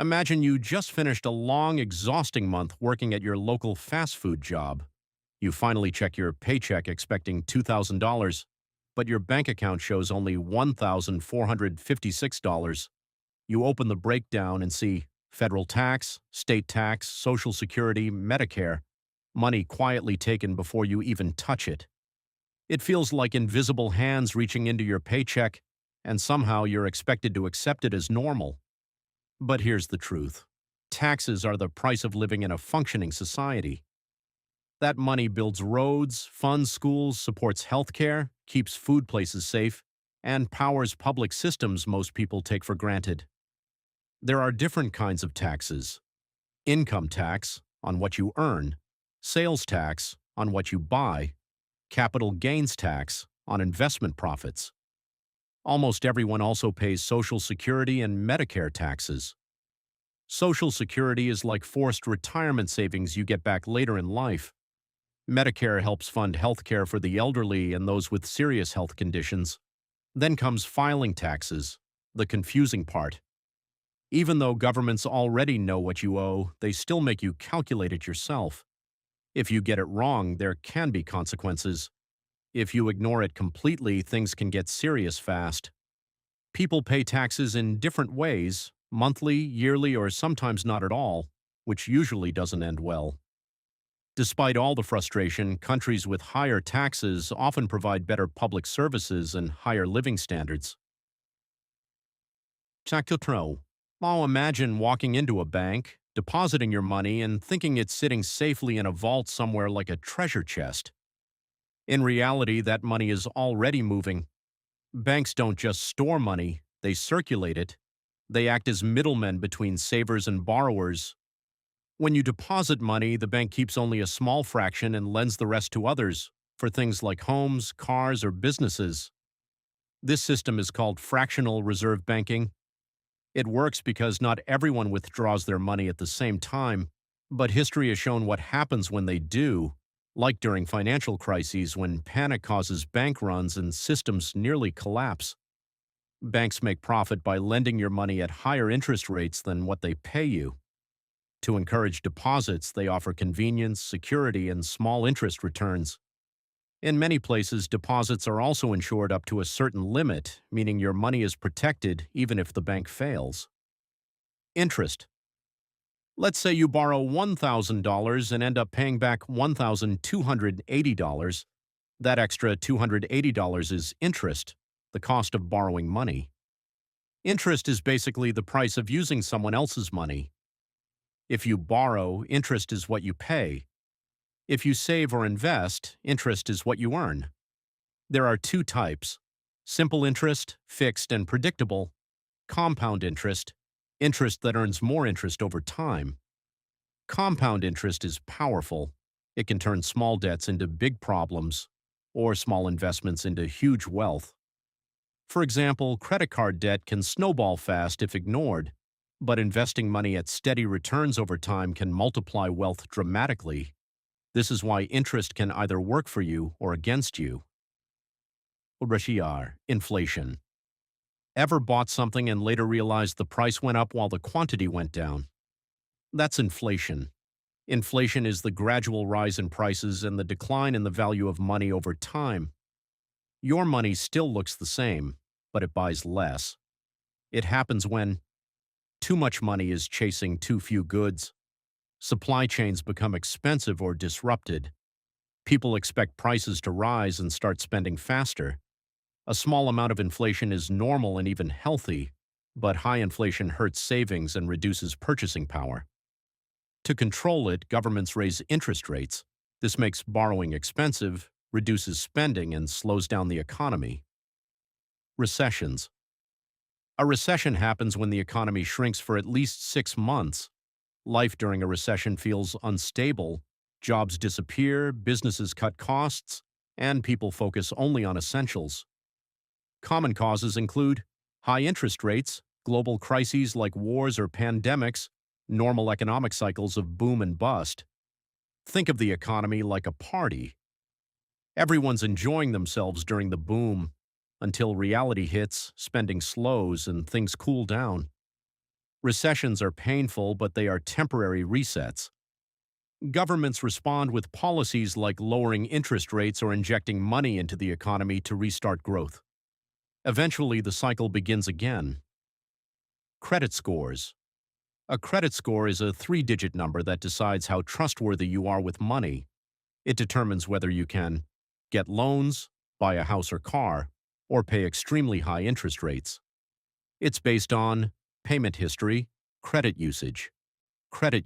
Imagine you just finished a long, exhausting month working at your local fast food job. You finally check your paycheck expecting $2,000, but your bank account shows only $1,456. You open the breakdown and see federal tax, state tax, Social Security, Medicare, money quietly taken before you even touch it. It feels like invisible hands reaching into your paycheck, and somehow you're expected to accept it as normal. But here's the truth. Taxes are the price of living in a functioning society. That money builds roads, funds schools, supports healthcare, keeps food places safe, and powers public systems most people take for granted. There are different kinds of taxes. Income tax, on what you earn, sales tax, on what you buy, capital gains tax, on investment profits. Almost everyone also pays Social Security and Medicare taxes. Social Security is like forced retirement savings you get back later in life. Medicare helps fund health care for the elderly and those with serious health conditions. Then comes filing taxes, the confusing part. Even though governments already know what you owe, they still make you calculate it yourself. If you get it wrong, there can be consequences. If you ignore it completely, things can get serious fast. People pay taxes in different ways, monthly, yearly, or sometimes not at all, which usually doesn't end well. Despite all the frustration, countries with higher taxes often provide better public services and higher living standards. Now imagine walking into a bank, depositing your money, and thinking it's sitting safely in a vault somewhere like a treasure chest. In reality, that money is already moving. Banks don't just store money, they circulate it. They act as middlemen between savers and borrowers. When you deposit money, the bank keeps only a small fraction and lends the rest to others, for things like homes, cars, or businesses. This system is called fractional reserve banking. It works because not everyone withdraws their money at the same time, but history has shown what happens when they do, like during financial crises when panic causes bank runs and systems nearly collapse. Banks make profit by lending your money at higher interest rates than what they pay you. To encourage deposits, they offer convenience, security, and small interest returns. In many places, deposits are also insured up to a certain limit, meaning your money is protected even if the bank fails. Interest. Let's say you borrow $1,000 and end up paying back $1,280. That extra $280 is interest, the cost of borrowing money. Interest is basically the price of using someone else's money. If you borrow, interest is what you pay. If you save or invest, interest is what you earn. There are two types: simple interest, fixed and predictable; compound interest, interest that earns more interest over time. Compound interest is powerful. It can turn small debts into big problems, or small investments into huge wealth. For example, credit card debt can snowball fast if ignored, but investing money at steady returns over time can multiply wealth dramatically. This is why interest can either work for you or against you. Inflation. Ever bought something and later realized the price went up while the quantity went down? That's inflation. Inflation is the gradual rise in prices and the decline in the value of money over time. Your money still looks the same, but it buys less. It happens when too much money is chasing too few goods. Supply chains become expensive or disrupted. People expect prices to rise and start spending faster. A small amount of inflation is normal and even healthy, but high inflation hurts savings and reduces purchasing power. To control it, governments raise interest rates. This makes borrowing expensive, reduces spending, and slows down the economy. Recessions. A recession happens when the economy shrinks for at least 6 months. Life during a recession feels unstable, jobs disappear, businesses cut costs, and people focus only on essentials. Common causes include high interest rates, global crises like wars or pandemics, normal economic cycles of boom and bust. Think of the economy like a party. Everyone's enjoying themselves during the boom. Until reality hits, spending slows, and things cool down. Recessions are painful, but they are temporary resets. Governments respond with policies like lowering interest rates or injecting money into the economy to restart growth. Eventually, the cycle begins again. Credit scores. A credit score is a three-digit number that decides how trustworthy you are with money. It determines whether you can get loans, buy a house or car, or pay extremely high interest rates. It's based on payment history, credit usage, credit